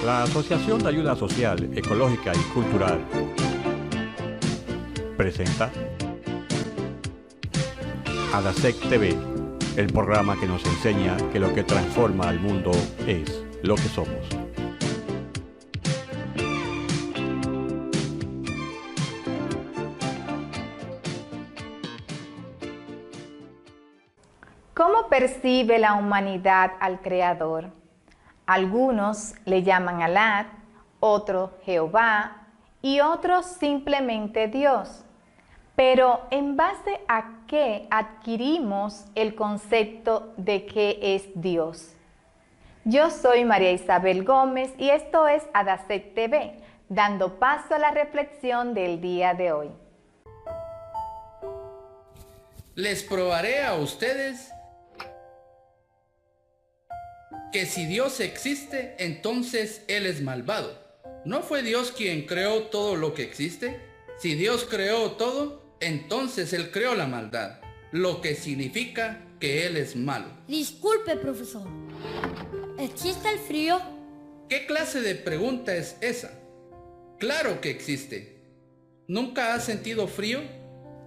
La Asociación de Ayuda Social, Ecológica y Cultural presenta ADASEC TV, el programa que nos enseña que lo que transforma al mundo es lo que somos. ¿Cómo percibe la humanidad al Creador? Algunos le llaman Alá, otros Jehová y otros simplemente Dios. Pero ¿en base a qué adquirimos el concepto de qué es Dios? Yo soy María Isabel Gómez y esto es ADASEC TV, dando paso a la reflexión del día de hoy. Les probaré a ustedes que si Dios existe, entonces Él es malvado. ¿No fue Dios quien creó todo lo que existe? Si Dios creó todo, entonces Él creó la maldad, lo que significa que Él es malo. Disculpe, profesor. ¿Existe el frío? ¿Qué clase de pregunta es esa? Claro que existe. ¿Nunca has sentido frío?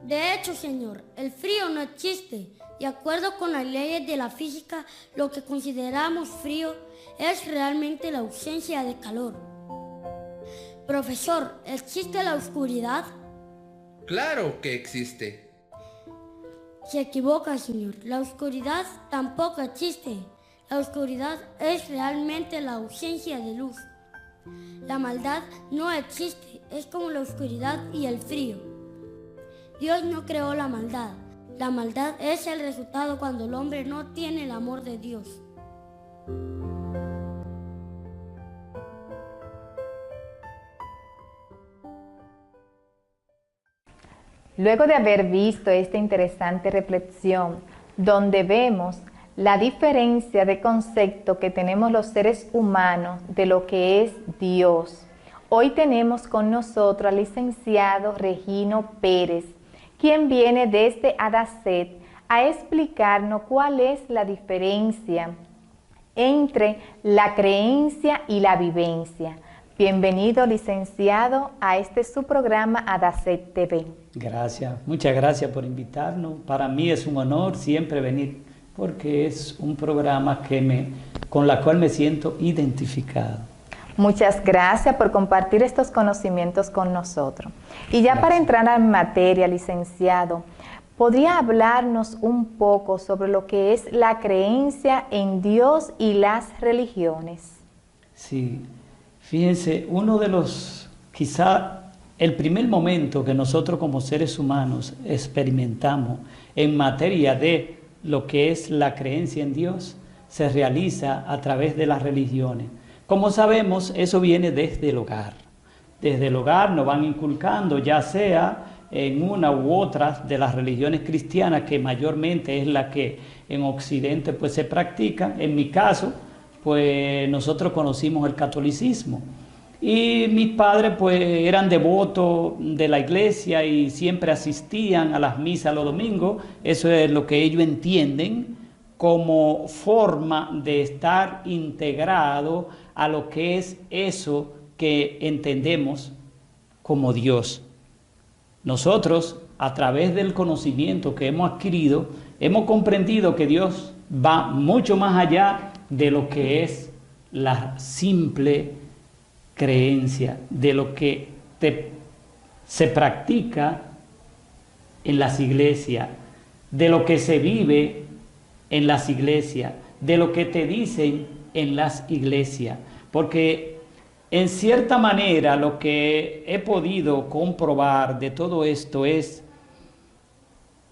De hecho, señor, el frío no existe. De acuerdo con las leyes de la física, lo que consideramos frío es realmente la ausencia de calor. Profesor, ¿existe la oscuridad? Claro que existe. Se equivoca, señor. La oscuridad tampoco existe. La oscuridad es realmente la ausencia de luz. La maldad no existe. Es como la oscuridad y el frío. Dios no creó la maldad. La maldad es el resultado cuando el hombre no tiene el amor de Dios. Luego de haber visto esta interesante reflexión, donde vemos la diferencia de concepto que tenemos los seres humanos de lo que es Dios, hoy tenemos con nosotros al licenciado Regino Pérez, quien viene desde ADASEC a explicarnos cuál es la diferencia entre la creencia y la vivencia. Bienvenido, licenciado, a su programa ADASEC TV. Gracias, muchas gracias por invitarnos. Para mí es un honor siempre venir porque es un programa con la cual me siento identificado. Muchas gracias por compartir estos conocimientos con nosotros. Y ya para entrar en materia, licenciado, ¿podría hablarnos un poco sobre lo que es la creencia en Dios y las religiones? Sí, fíjense, quizá el primer momento que nosotros como seres humanos experimentamos en materia de lo que es la creencia en Dios se realiza a través de las religiones. Como sabemos, eso viene desde el hogar. Desde el hogar nos van inculcando, ya sea en una u otra de las religiones cristianas, que mayormente es la que en Occidente pues se practica. En mi caso, pues nosotros conocimos el catolicismo. Y mis padres pues eran devotos de la iglesia y siempre asistían a las misas los domingos. Eso es lo que ellos entienden como forma de estar integrado a lo que es eso que entendemos como Dios. Nosotros, a través del conocimiento que hemos adquirido, hemos comprendido que Dios va mucho más allá de lo que es la simple creencia, de lo que se practica en las iglesias, de lo que se vive en las iglesias, de lo que te dicen en las iglesias, porque en cierta manera lo que he podido comprobar de todo esto es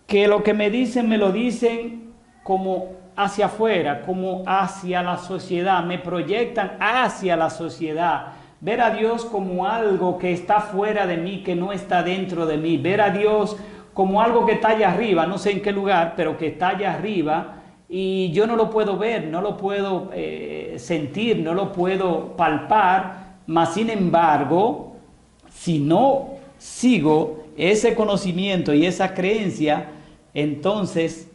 que lo que me lo dicen como hacia afuera, como hacia la sociedad, me proyectan hacia la sociedad, ver a Dios como algo que está fuera de mí, que no está dentro de mí, ver a Dios como algo que está allá arriba, no sé en qué lugar, pero que está allá arriba, y yo no lo puedo ver, no lo puedo sentir, no lo puedo palpar, mas sin embargo, si no sigo ese conocimiento y esa creencia, entonces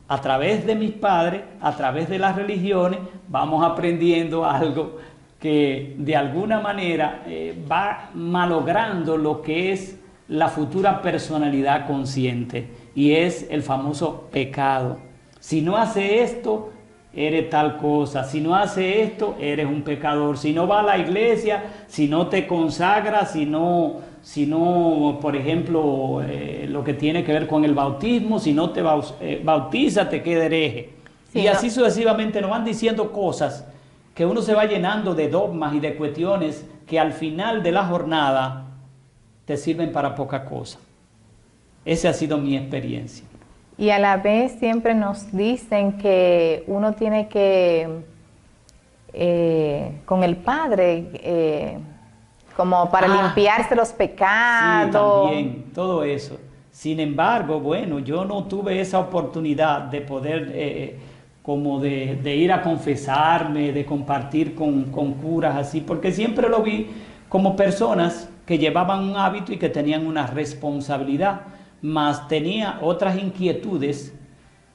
a través de mis padres, a través de las religiones, vamos aprendiendo algo que de alguna manera va malogrando lo que es la futura personalidad consciente, y es el famoso pecado. Si no hace esto, eres tal cosa. Si no hace esto, eres un pecador. Si no va a la iglesia, si no te consagras, si no, por ejemplo, lo que tiene que ver con el bautismo, si no te bautiza, te queda hereje. Sí, y así sucesivamente nos van diciendo cosas que uno se va llenando de dogmas y de cuestiones que al final de la jornada te sirven para poca cosa. Esa ha sido mi experiencia. Y a la vez siempre nos dicen que uno tiene que, con el Padre, como para limpiarse los pecados. Sí, también, todo eso. Sin embargo, bueno, yo no tuve esa oportunidad de poder, como de ir a confesarme, de compartir con curas así, porque siempre lo vi como personas que llevaban un hábito y que tenían una responsabilidad, mas tenía otras inquietudes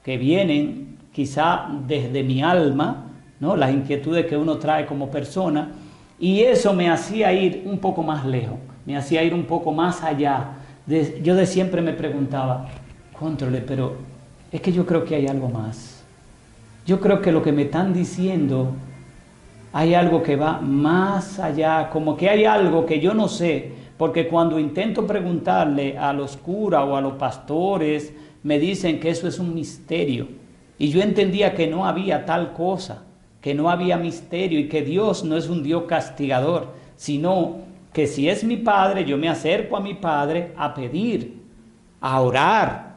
que vienen quizá desde mi alma, ¿no? Las inquietudes que uno trae como persona, y eso me hacía ir un poco más lejos, me hacía ir un poco más allá. Yo de siempre me preguntaba, cóntrole, pero es que yo creo que hay algo más. Yo creo que lo que me están diciendo, hay algo que va más allá, como que hay algo que yo no sé, porque cuando intento preguntarle a los curas o a los pastores, me dicen que eso es un misterio. Y yo entendía que no había tal cosa, que no había misterio y que Dios no es un Dios castigador, sino que si es mi Padre, yo me acerco a mi Padre a pedir, a orar,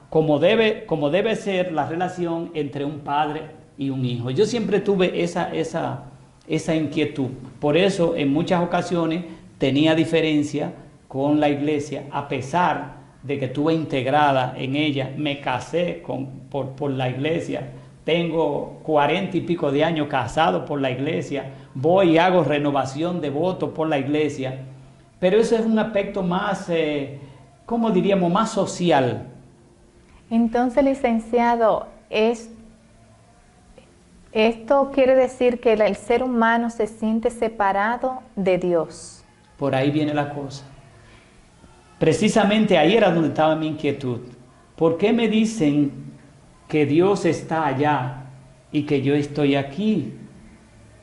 como debe ser la relación entre un padre y un hijo. Yo siempre tuve esa inquietud. Por eso en muchas ocasiones tenía diferencia con la iglesia, a pesar de que estuve integrada en ella. Me casé por la iglesia, tengo 40 y pico de años casado por la iglesia, voy y hago renovación de votos por la iglesia, pero eso es un aspecto más, ¿cómo diríamos?, más social. Entonces, licenciado, esto quiere decir que el ser humano se siente separado de Dios. Por ahí viene la cosa. Precisamente ahí era donde estaba mi inquietud. ¿Por qué me dicen que Dios está allá y que yo estoy aquí?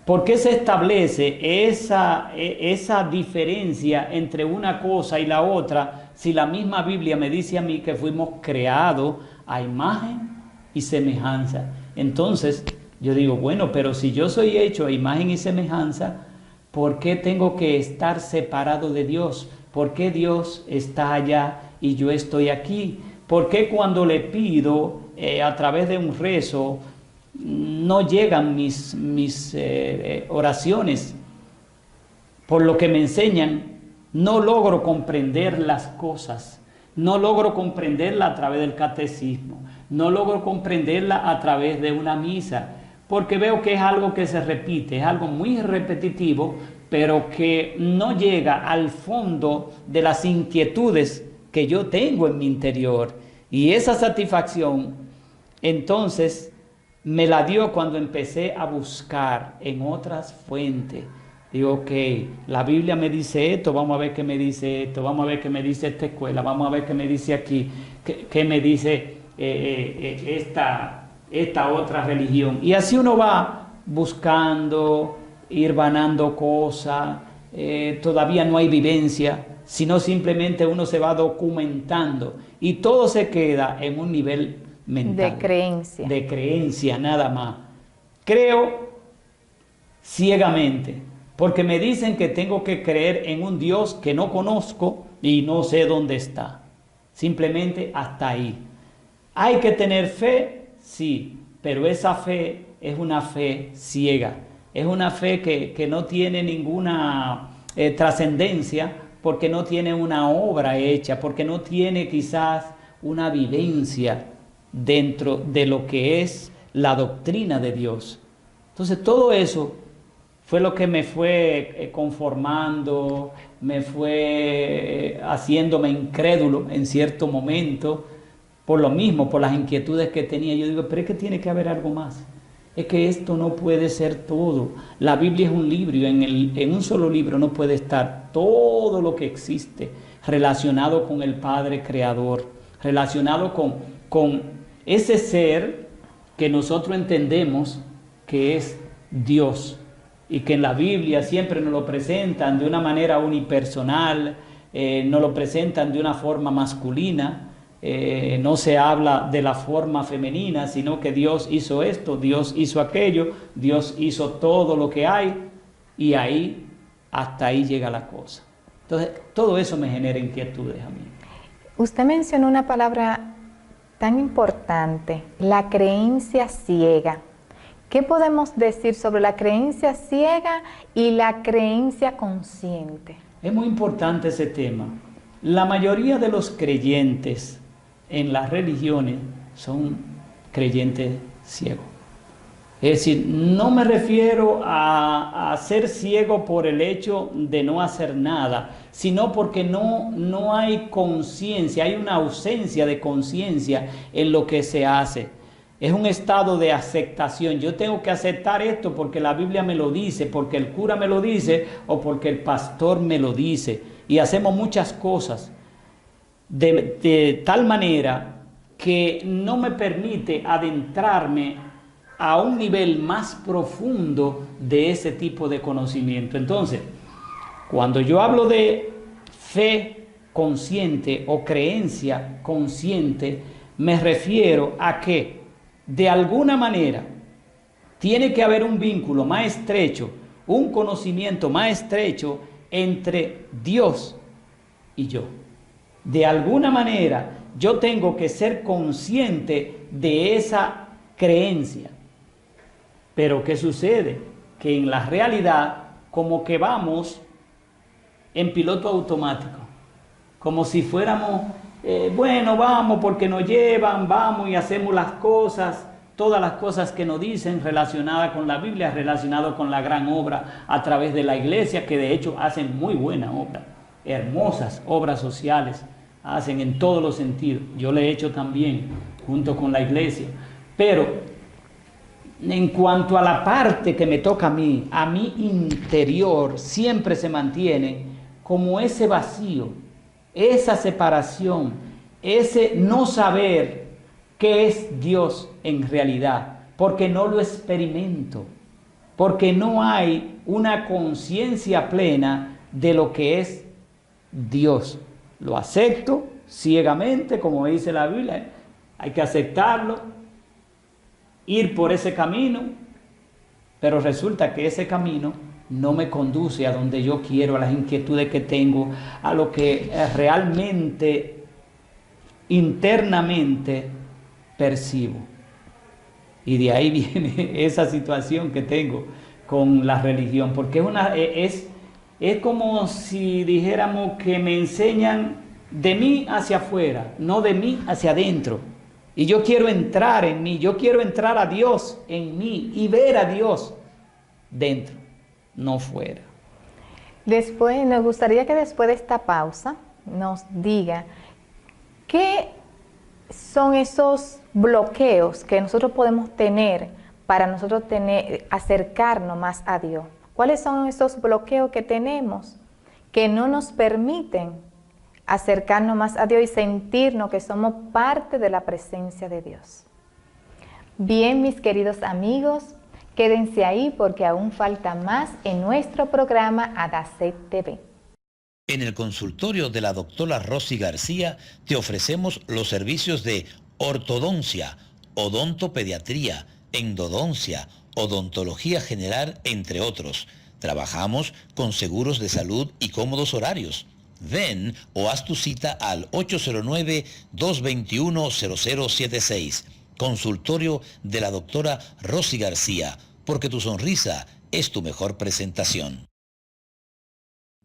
¿Por qué se establece esa diferencia entre una cosa y la otra si la misma Biblia me dice a mí que fuimos creados a imagen y semejanza? Entonces yo digo, bueno, pero si yo soy hecho a imagen y semejanza, ¿por qué tengo que estar separado de Dios? ¿Por qué Dios está allá y yo estoy aquí? ¿Por qué cuando le pido a través de un rezo no llegan mis oraciones? Por lo que me enseñan, no logro comprender las cosas, no logro comprenderla a través del catecismo, no logro comprenderla a través de una misa, porque veo que es algo que se repite, es algo muy repetitivo, pero que no llega al fondo de las inquietudes que yo tengo en mi interior. Y esa satisfacción, entonces, me la dio cuando empecé a buscar en otras fuentes. Digo, ok, la Biblia me dice esto, vamos a ver qué me dice esto, vamos a ver qué me dice esta escuela, vamos a ver qué me dice aquí, qué me dice esta otra religión. Y así uno va buscando, ir vanando cosas, todavía no hay vivencia, sino simplemente uno se va documentando y todo se queda en un nivel mental. De creencia nada más. Creo ciegamente, porque me dicen que tengo que creer en un Dios que no conozco y no sé dónde está. Simplemente hasta ahí. ¿Hay que tener fe? Sí, pero esa fe es una fe ciega. Es una fe que no tiene ninguna trascendencia, porque no tiene una obra hecha, porque no tiene quizás una vivencia dentro de lo que es la doctrina de Dios. Entonces todo eso fue lo que me fue conformando, me fue haciéndome incrédulo en cierto momento, por lo mismo, por las inquietudes que tenía. Yo digo, pero es que tiene que haber algo más. Es que esto no puede ser todo. La Biblia es un libro y en un solo libro no puede estar todo lo que existe relacionado con el Padre Creador, relacionado con ese ser que nosotros entendemos que es Dios y que en la Biblia siempre nos lo presentan de una manera unipersonal, nos lo presentan de una forma masculina. No se habla de la forma femenina, sino que Dios hizo esto, Dios hizo aquello, Dios hizo todo lo que hay, y ahí, hasta ahí llega la cosa. Entonces, todo eso me genera inquietudes a mí. Usted mencionó una palabra tan importante, la creencia ciega. ¿Qué podemos decir sobre la creencia ciega y la creencia consciente? Es muy importante ese tema. La mayoría de los creyentes en las religiones son creyentes ciegos. Es decir, no me refiero a ser ciego por el hecho de no hacer nada, sino porque no hay conciencia, hay una ausencia de conciencia en lo que se hace. Es un estado de aceptación. Yo tengo que aceptar esto porque la Biblia me lo dice, porque el cura me lo dice o porque el pastor me lo dice. Y hacemos muchas cosas de tal manera que no me permite adentrarme a un nivel más profundo de ese tipo de conocimiento. Entonces, cuando yo hablo de fe consciente o creencia consciente, me refiero a que de alguna manera tiene que haber un vínculo más estrecho, un conocimiento más estrecho entre Dios y yo. De alguna manera yo tengo que ser consciente de esa creencia. Pero ¿qué sucede? Que en la realidad como que vamos en piloto automático, como si fuéramos, bueno, vamos porque nos llevan, vamos y hacemos las cosas, todas las cosas que nos dicen relacionadas con la Biblia, relacionadas con la gran obra a través de la iglesia, que de hecho hacen muy buena obra, hermosas obras sociales, hacen en todos los sentidos. Yo le he hecho también junto con la iglesia, pero en cuanto a la parte que me toca a mi interior siempre se mantiene como ese vacío, esa separación, ese no saber qué es Dios en realidad, porque no lo experimento, porque no hay una conciencia plena de lo que es Dios. Lo acepto ciegamente, como dice la Biblia, hay que aceptarlo, ir por ese camino, pero resulta que ese camino no me conduce a donde yo quiero, a las inquietudes que tengo, a lo que realmente internamente percibo. Y de ahí viene esa situación que tengo con la religión, porque es como si dijéramos que me enseñan de mí hacia afuera, no de mí hacia adentro. Y yo quiero entrar en mí, yo quiero entrar a Dios en mí y ver a Dios dentro, no fuera. Después, nos gustaría que después de esta pausa nos diga qué son esos bloqueos que nosotros podemos tener para nosotros acercarnos más a Dios. ¿Cuáles son esos bloqueos que tenemos que no nos permiten acercarnos más a Dios y sentirnos que somos parte de la presencia de Dios? Bien, mis queridos amigos, quédense ahí porque aún falta más en nuestro programa Adacet TV. En el consultorio de la doctora Rosy García te ofrecemos los servicios de ortodoncia, odontopediatría, endodoncia, odontología general, entre otros. Trabajamos con seguros de salud y cómodos horarios. Ven o haz tu cita al 809-221-0076. Consultorio de la doctora Rosy García, porque tu sonrisa es tu mejor presentación.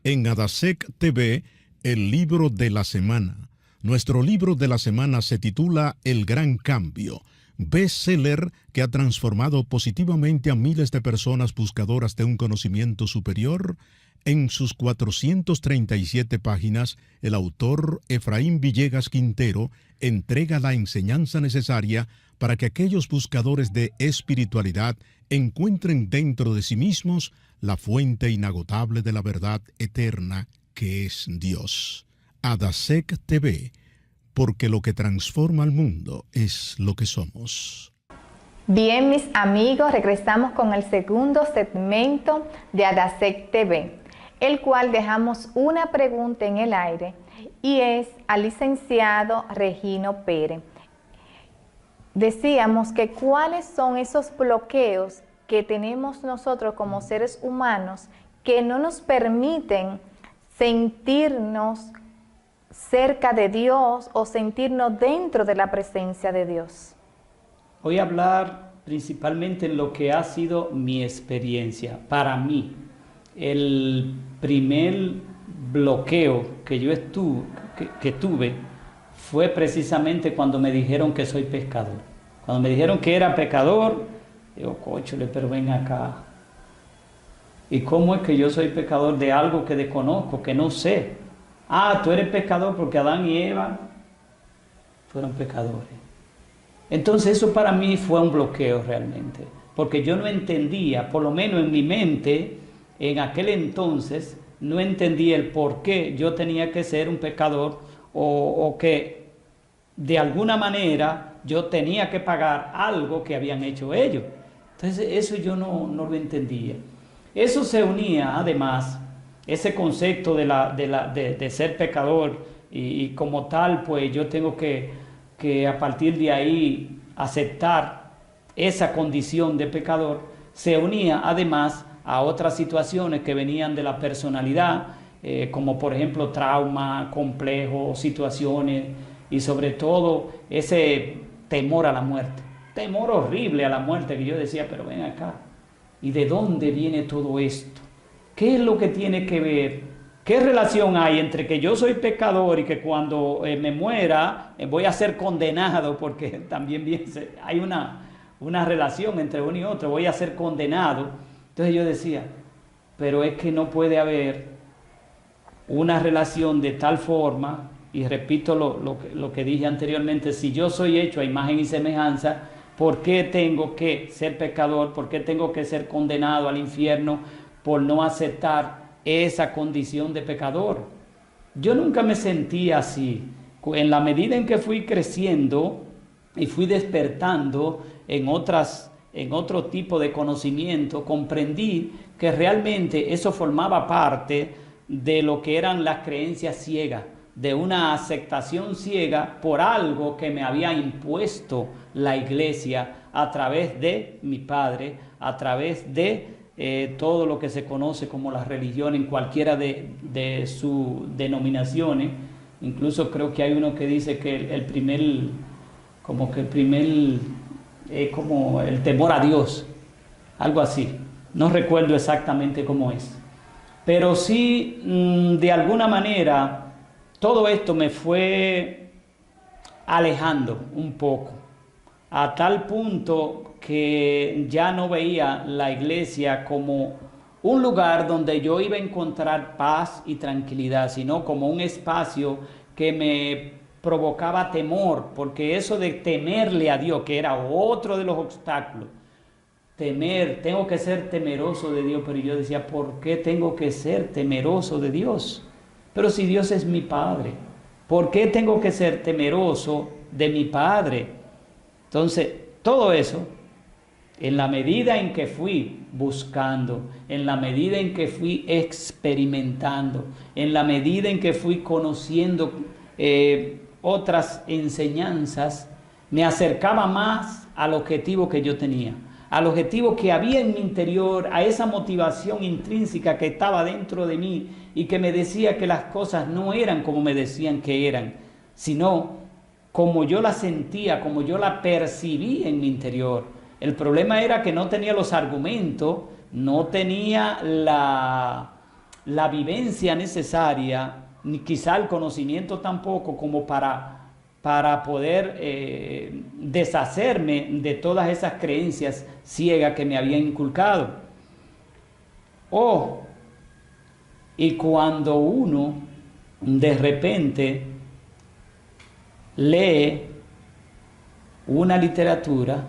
En Adasec TV, el libro de la semana. Nuestro libro de la semana se titula El Gran Cambio. bestseller que ha transformado positivamente a miles de personas buscadoras de un conocimiento superior. En sus 437 páginas, el autor Efraín Villegas Quintero entrega la enseñanza necesaria para que aquellos buscadores de espiritualidad encuentren dentro de sí mismos la fuente inagotable de la verdad eterna que es Dios. Adasec TV, porque lo que transforma al mundo es lo que somos. Bien, mis amigos, regresamos con el segundo segmento de Adasec TV, el cual dejamos una pregunta en el aire y es al licenciado Regino Pérez. Decíamos que cuáles son esos bloqueos que tenemos nosotros como seres humanos que no nos permiten sentirnos cerca de Dios o sentirnos dentro de la presencia de Dios. Voy a hablar principalmente en lo que ha sido mi experiencia. Para mí, el primer bloqueo que yo tuve fue precisamente cuando me dijeron que soy pecador. Cuando me dijeron que era pecador, digo, cóchale, pero ven acá. ¿Y cómo es que yo soy pecador de algo que desconozco, que no sé? Ah, tú eres pecador porque Adán y Eva fueron pecadores. Entonces eso para mí fue un bloqueo realmente, porque yo no entendía, por lo menos en mi mente, en aquel entonces, no entendía el por qué yo tenía que ser un pecador o que de alguna manera yo tenía que pagar algo que habían hecho ellos. Entonces eso yo no lo entendía. Eso se unía además, ese concepto de ser pecador y como tal, pues yo tengo que a partir de ahí aceptar esa condición de pecador, se unía además a otras situaciones que venían de la personalidad, como por ejemplo trauma, complejos, situaciones y sobre todo ese temor a la muerte, temor horrible a la muerte, que yo decía, pero ven acá, ¿y de dónde viene todo esto? ¿Qué es lo que tiene que ver? ¿Qué relación hay entre que yo soy pecador y que cuando me muera voy a ser condenado? Porque también hay una relación entre uno y otro, voy a ser condenado. Entonces yo decía, pero es que no puede haber una relación de tal forma, y repito lo que dije anteriormente, si yo soy hecho a imagen y semejanza, ¿por qué tengo que ser pecador? ¿Por qué tengo que ser condenado al infierno por no aceptar esa condición de pecador? Yo nunca me sentía así. En la medida en que fui creciendo y fui despertando en otro tipo de conocimiento, comprendí que realmente eso formaba parte de lo que eran las creencias ciegas, de una aceptación ciega por algo que me había impuesto la iglesia a través de mi padre, a través de todo lo que se conoce como la religión en cualquiera de sus denominaciones. Incluso creo que hay uno que dice que el primer como el temor a Dios, algo así. No recuerdo exactamente cómo es. Pero sí, de alguna manera, todo esto me fue alejando un poco, a tal punto que ya no veía la iglesia como un lugar donde yo iba a encontrar paz y tranquilidad, sino como un espacio que me provocaba temor, porque eso de temerle a Dios, que era otro de los obstáculos, tengo que ser temeroso de Dios, pero yo decía, ¿por qué tengo que ser temeroso de Dios? Pero si Dios es mi Padre, ¿por qué tengo que ser temeroso de mi Padre? Entonces, todo eso, en la medida en que fui buscando, en la medida en que fui experimentando, en la medida en que fui conociendo otras enseñanzas, me acercaba más al objetivo que yo tenía, al objetivo que había en mi interior, a esa motivación intrínseca que estaba dentro de mí y que me decía que las cosas no eran como me decían que eran, sino como yo las sentía, como yo las percibía en mi interior. El problema era que no tenía los argumentos, no tenía la vivencia necesaria, ni quizá el conocimiento tampoco, como para para poder deshacerme de todas esas creencias ciegas que me habían inculcado. Y cuando uno de repente lee una literatura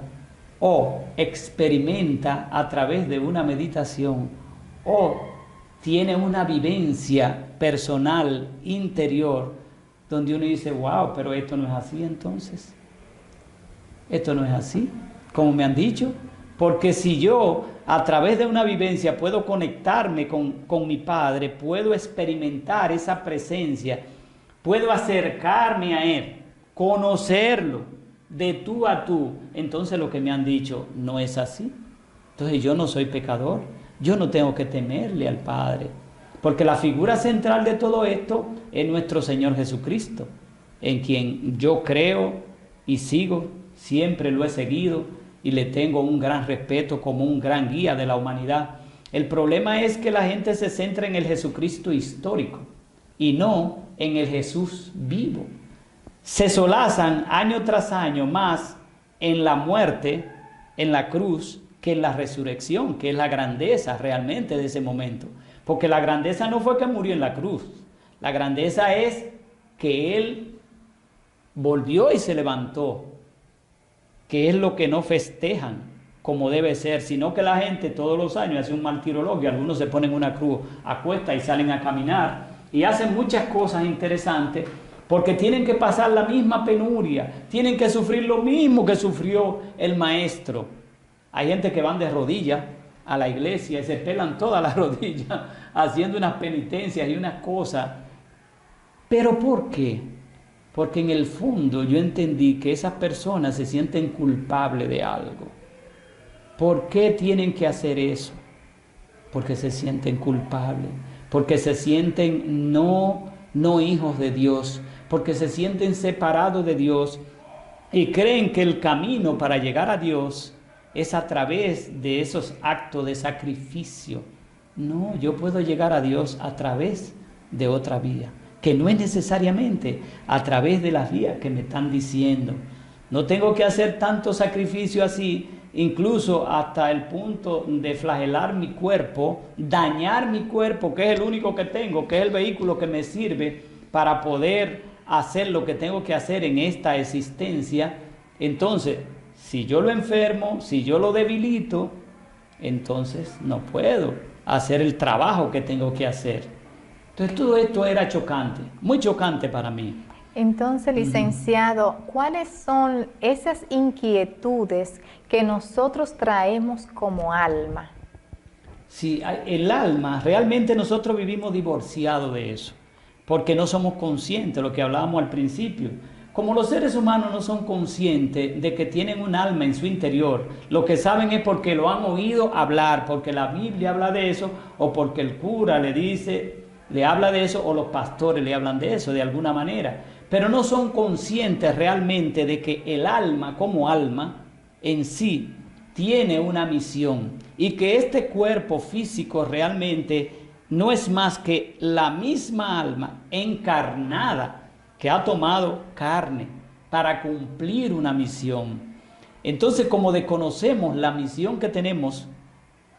o experimenta a través de una meditación o tiene una vivencia personal interior donde uno dice, wow, pero esto no es así entonces. Esto no es así, como me han dicho. Porque si yo a través de una vivencia puedo conectarme con mi Padre, puedo experimentar esa presencia, puedo acercarme a Él, conocerlo de tú a tú, entonces lo que me han dicho no es así. Entonces yo no soy pecador, yo no tengo que temerle al Padre, porque la figura central de todo esto es nuestro Señor Jesucristo, en quien yo creo y sigo, siempre lo he seguido y le tengo un gran respeto como un gran guía de la humanidad. El problema es que la gente se centra en el Jesucristo histórico y no en el Jesús vivo. Se solazan año tras año más en la muerte, en la cruz, que en la resurrección, que es la grandeza realmente de ese momento. Porque la grandeza no fue que murió en la cruz, la grandeza es que Él volvió y se levantó, que es lo que no festejan como debe ser, sino que la gente todos los años hace un martirologio, algunos se ponen una cruz a cuesta y salen a caminar y hacen muchas cosas interesantes porque tienen que pasar la misma penuria, tienen que sufrir lo mismo que sufrió el maestro. Hay gente que van de rodillas a la iglesia y se pelan todas las rodillas haciendo unas penitencias y unas cosas. ¿Pero por qué? Porque en el fondo yo entendí que esas personas se sienten culpables de algo. ¿Por qué tienen que hacer eso? Porque se sienten culpables, porque se sienten no hijos de Dios, porque se sienten separados de Dios y creen que el camino para llegar a Dios es a través de esos actos de sacrificio. No, yo puedo llegar a Dios a través de otra vía, que no es necesariamente a través de las vías que me están diciendo. No tengo que hacer tanto sacrificio así, incluso hasta el punto de flagelar mi cuerpo, dañar mi cuerpo, que es el único que tengo, que es el vehículo que me sirve para poder hacer lo que tengo que hacer en esta existencia. Entonces, si yo lo enfermo, si yo lo debilito, entonces no puedo hacer el trabajo que tengo que hacer. Entonces todo esto era chocante, muy chocante para mí. Entonces, licenciado, ¿cuáles son esas inquietudes que nosotros traemos como alma? Sí, el alma, realmente nosotros vivimos divorciados de eso, porque no somos conscientes de lo que hablábamos al principio. Como los seres humanos no son conscientes de que tienen un alma en su interior, lo que saben es porque lo han oído hablar, porque la Biblia habla de eso, o porque el cura le habla de eso, o los pastores le hablan de eso de alguna manera. Pero no son conscientes realmente de que el alma como alma en sí tiene una misión y que este cuerpo físico realmente no es más que la misma alma encarnada que ha tomado carne para cumplir una misión. Entonces, como desconocemos la misión que tenemos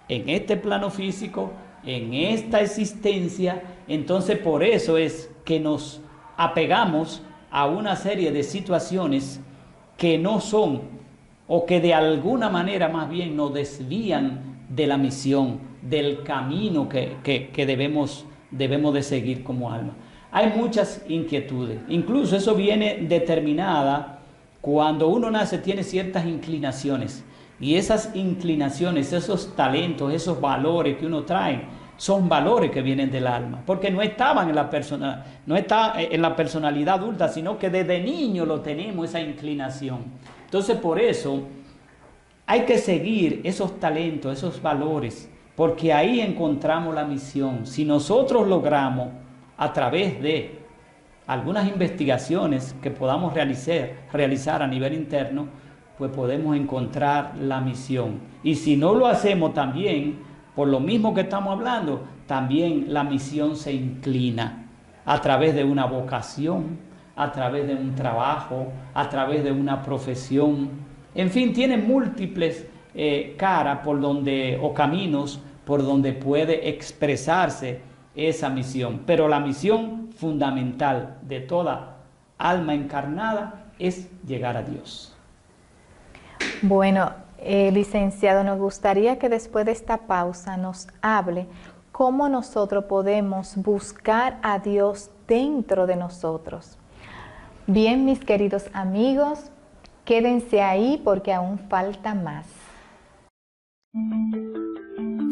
en este plano físico, en esta existencia, entonces por eso es que nos apegamos a una serie de situaciones que no son, o que de alguna manera más bien nos desvían de la misión, del camino que debemos de seguir como alma. Hay muchas inquietudes, incluso eso viene determinada cuando uno nace, tiene ciertas inclinaciones, y esas inclinaciones, esos talentos, esos valores que uno trae, son valores que vienen del alma, porque no estaban en la persona, no está en la personalidad adulta, sino que desde niño lo tenemos, esa inclinación. Entonces por eso hay que seguir esos talentos, esos valores, porque ahí encontramos la misión. Si nosotros logramos, a través de algunas investigaciones que podamos realizar a nivel interno, pues podemos encontrar la misión. Y si no lo hacemos también, por lo mismo que estamos hablando, también la misión se inclina a través de una vocación, a través de un trabajo, a través de una profesión. En fin, tiene múltiples caras por donde, o caminos por donde puede expresarse esa misión. Pero la misión fundamental de toda alma encarnada es llegar a Dios. Bueno, licenciado, nos gustaría que después de esta pausa nos hable cómo nosotros podemos buscar a Dios dentro de nosotros. Bien, mis queridos amigos, quédense ahí porque aún falta más.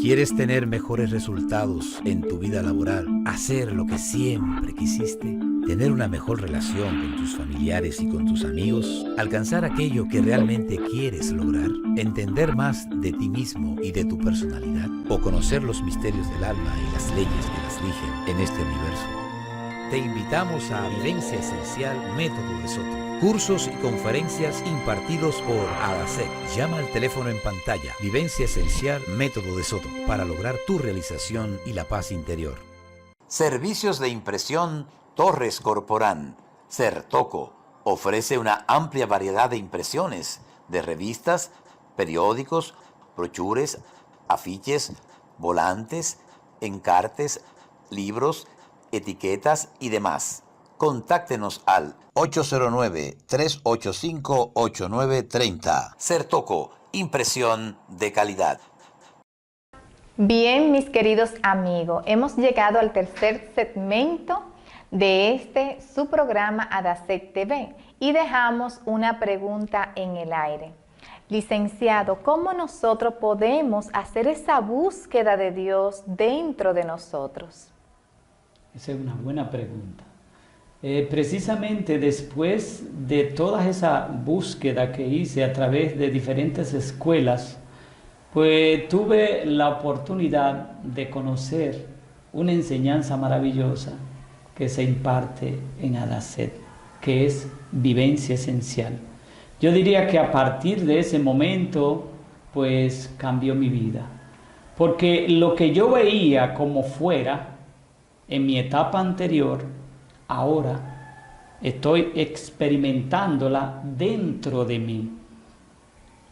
¿Quieres tener mejores resultados en tu vida laboral? ¿Hacer lo que siempre quisiste? ¿Tener una mejor relación con tus familiares y con tus amigos? ¿Alcanzar aquello que realmente quieres lograr? ¿Entender más de ti mismo y de tu personalidad? ¿O conocer los misterios del alma y las leyes que las rigen en este universo? Te invitamos a Vivencia Esencial Método de Soto. Cursos y conferencias impartidos por ADASEC. Llama al teléfono en pantalla. Vivencia Esencial Método de Soto para lograr tu realización y la paz interior. Servicios de impresión Torres Corporán. Certoco ofrece una amplia variedad de impresiones de revistas, periódicos, brochures, afiches, volantes, encartes, libros, etiquetas y demás. Contáctenos al 809-385-8930. Certoco, impresión de calidad. Bien, mis queridos amigos, hemos llegado al tercer segmento de su programa ADASEC TV y dejamos una pregunta en el aire. Licenciado, ¿cómo nosotros podemos hacer esa búsqueda de Dios dentro de nosotros? Esa es una buena pregunta. Precisamente después de toda esa búsqueda que hice a través de diferentes escuelas, pues tuve la oportunidad de conocer una enseñanza maravillosa que se imparte en ADASEC, que es Vivencia Esencial. Yo diría que a partir de ese momento, pues cambió mi vida. Porque lo que yo veía como fuera, en mi etapa anterior, ahora estoy experimentándola dentro de mí.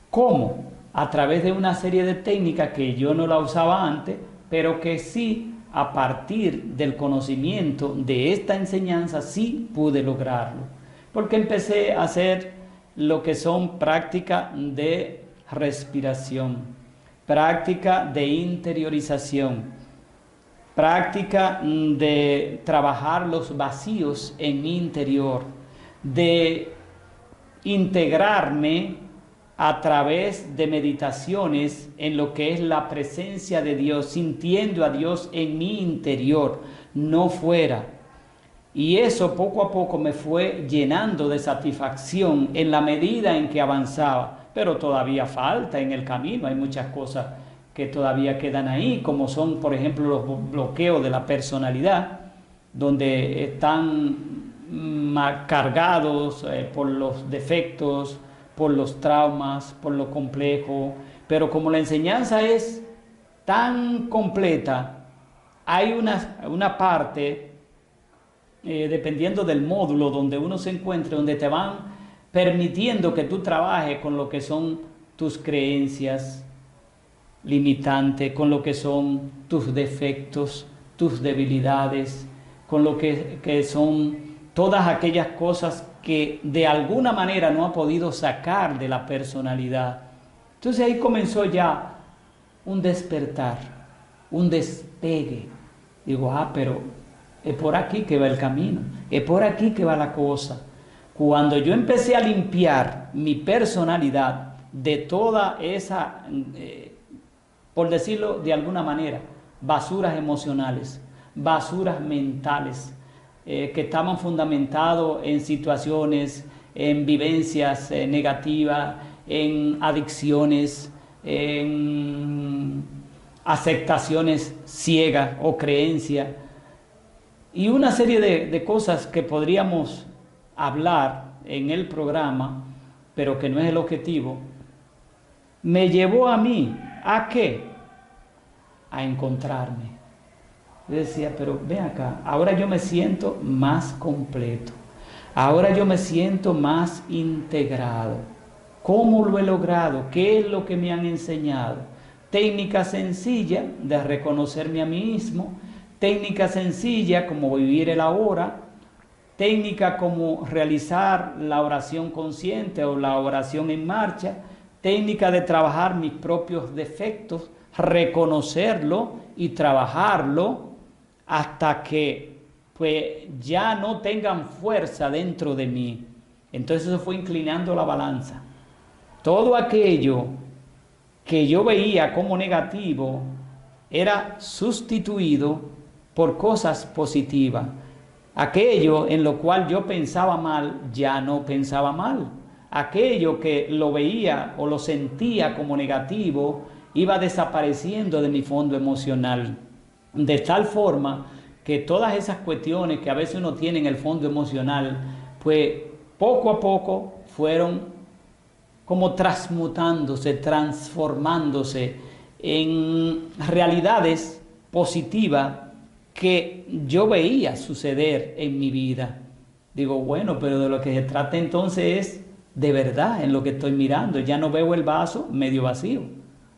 ¿Cómo? A través de una serie de técnicas que yo no la usaba antes, pero que sí, a partir del conocimiento de esta enseñanza, sí pude lograrlo. Porque empecé a hacer lo que son prácticas de respiración, práctica de interiorización, práctica de trabajar los vacíos en mi interior, de integrarme a través de meditaciones en lo que es la presencia de Dios, sintiendo a Dios en mi interior, no fuera. Y eso poco a poco me fue llenando de satisfacción en la medida en que avanzaba, pero todavía falta en el camino, hay muchas cosas que todavía quedan ahí, como son, por ejemplo, los bloqueos de la personalidad, donde están cargados por los defectos, por los traumas, por lo complejo. Pero como la enseñanza es tan completa, hay una parte, dependiendo del módulo donde uno se encuentre, donde te van permitiendo que tú trabajes con lo que son tus creencias limitantes, con lo que son tus defectos, tus debilidades, con lo que son todas aquellas cosas que de alguna manera no ha podido sacar de la personalidad. Entonces ahí comenzó ya un despertar, un despegue. Digo, pero es por aquí que va el camino, es por aquí que va la cosa. Cuando yo empecé a limpiar mi personalidad de toda esa, por decirlo de alguna manera, basuras emocionales, basuras mentales, que estaban fundamentados en situaciones, en vivencias negativas, en adicciones, en aceptaciones ciegas o creencias, y una serie de cosas que podríamos hablar en el programa, pero que no es el objetivo, me llevó a mí, ¿a qué? A encontrarme. Yo decía, pero ven acá, ahora yo me siento más completo. Ahora yo me siento más integrado. ¿Cómo lo he logrado? ¿Qué es lo que me han enseñado? Técnica sencilla de reconocerme a mí mismo, técnica sencilla como vivir el ahora, técnica como realizar la oración consciente o la oración en marcha, técnica de trabajar mis propios defectos, reconocerlo y trabajarlo hasta que pues ya no tengan fuerza dentro de mí. Entonces eso fue inclinando la balanza. Todo aquello que yo veía como negativo era sustituido por cosas positivas. Aquello en lo cual yo pensaba mal, ya no pensaba mal. Aquello que lo veía o lo sentía como negativo, iba desapareciendo de mi fondo emocional. De tal forma que todas esas cuestiones que a veces uno tiene en el fondo emocional, pues poco a poco fueron como transmutándose, transformándose en realidades positivas que yo veía suceder en mi vida. Digo, bueno, pero de lo que se trata entonces es de verdad en lo que estoy mirando. Ya no veo el vaso medio vacío,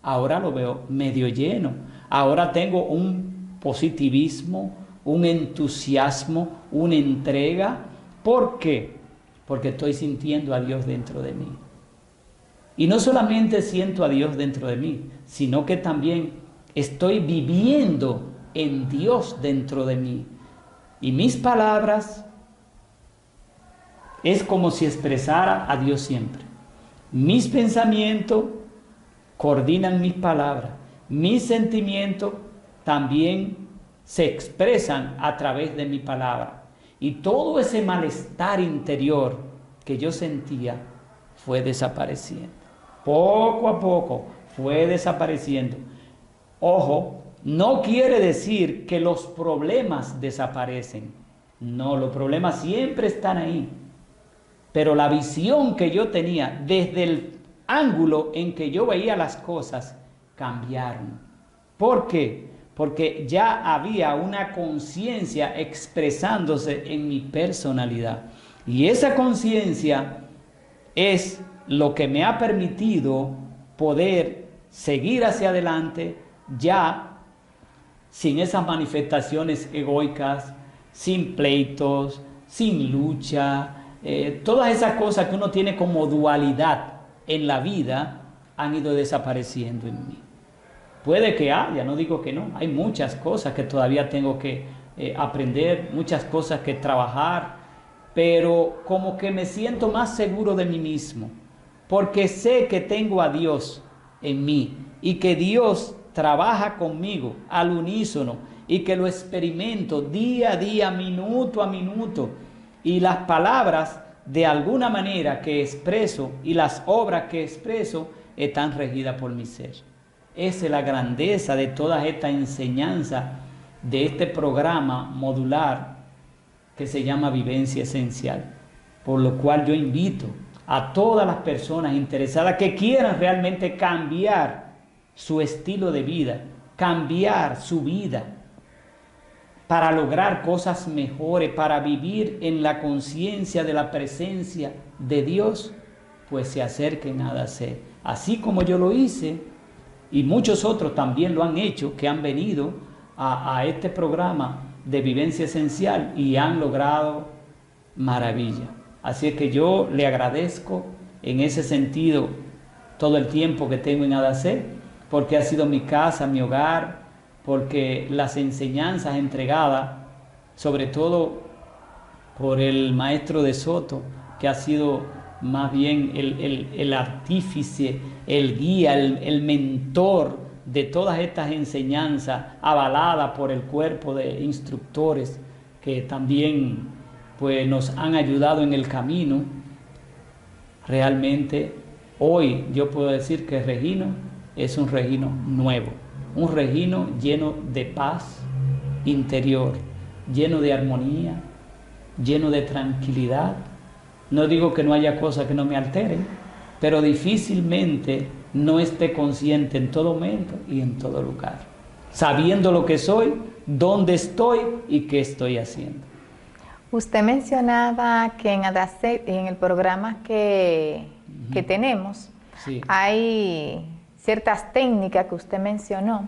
ahora lo veo medio lleno. Ahora tengo un positivismo, un entusiasmo, una entrega. ¿Por qué? Porque estoy sintiendo a Dios dentro de mí. Y no solamente siento a Dios dentro de mí, sino que también estoy viviendo en Dios dentro de mí. Y mis palabras es como si expresara a Dios siempre. Mis pensamientos coordinan mis palabras. Mis sentimientos también se expresan a través de mi palabra. Y todo ese malestar interior que yo sentía fue desapareciendo. Poco a poco fue desapareciendo. Ojo, no quiere decir que los problemas desaparecen. No, los problemas siempre están ahí. Pero la visión que yo tenía desde el ángulo en que yo veía las cosas cambiaron. ¿Por qué? Porque ya había una conciencia expresándose en mi personalidad. Y esa conciencia es lo que me ha permitido poder seguir hacia adelante ya sin esas manifestaciones egoicas, sin pleitos, sin lucha, todas esas cosas que uno tiene como dualidad en la vida han ido desapareciendo en mí. Puede que haya, no digo que no, hay muchas cosas que todavía tengo que aprender, muchas cosas que trabajar, pero como que me siento más seguro de mí mismo, porque sé que tengo a Dios en mí y que Dios trabaja conmigo al unísono y que lo experimento día a día, minuto a minuto, y las palabras de alguna manera que expreso y las obras que expreso están regidas por mi ser. Esa es la grandeza de toda esta enseñanza de este programa modular que se llama Vivencia Esencial, por lo cual yo invito a todas las personas interesadas que quieran realmente cambiar su estilo de vida, cambiar su vida para lograr cosas mejores, para vivir en la conciencia de la presencia de Dios, pues se acerquen a ADACE. Así como yo lo hice, y muchos otros también lo han hecho, que han venido a este programa de Vivencia Esencial y han logrado maravilla. Así es que yo le agradezco en ese sentido todo el tiempo que tengo en ADACE, porque ha sido mi casa, mi hogar, porque las enseñanzas entregadas, sobre todo por el maestro de Soto, que ha sido más bien el artífice, el guía, el mentor de todas estas enseñanzas, avaladas por el cuerpo de instructores que también pues, nos han ayudado en el camino. Realmente hoy yo puedo decir que Regino es un Regino nuevo, un Regino lleno de paz interior, lleno de armonía, lleno de tranquilidad. No digo que no haya cosas que no me alteren, pero difícilmente no esté consciente en todo momento y en todo lugar, sabiendo lo que soy, dónde estoy y qué estoy haciendo. Usted mencionaba que en ADACET, en el programa que tenemos, Sí. hay ciertas técnicas que usted mencionó.